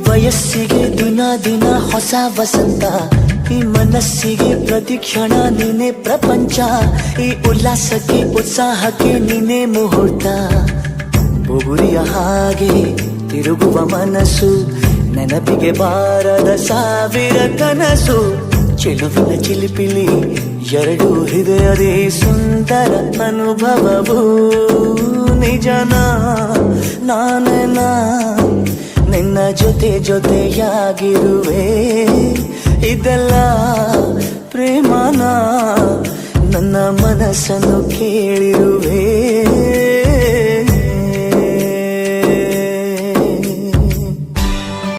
ವಯಸ್ಸಿಗೆ ದಿನ ದಿನ ಹೊಸ ವಸಂತ, ಈ ಮನಸ್ಸಿಗೆ ಪ್ರತಿ ಕ್ಷಣ ನೀನೆ ಪ್ರಪಂಚ, ಈ ಉಲ್ಲಾಸಕ್ಕೆ ಉತ್ಸಾಹಕ್ಕೆ ನೀನೆ ಮುಹೂರ್ತ. ಬುಗುರಿಯ ಹಾಗೆ ತಿರುಗುವ ಮನಸ್ಸು, ನೆನಪಿಗೆ ಬಾರದ ಸಾವಿರ ಕನಸು. ಚೆಲುವಿನ ಚಿಲಿಪಿಲಿ ಎರಡು ಹೃದಯದೇ ಸುಂದರ ಅನುಭವವು. ನಿಜನ ನಾನೇನ ನಿನ್ನ ಜೊತೆ ಜೊತೆಯಾಗಿರುವೆ, ಇದೆಲ್ಲ ಪ್ರೇಮನ ನನ್ನ ಮನಸ್ಸನ್ನು ಕೇಳಿರುವೆ.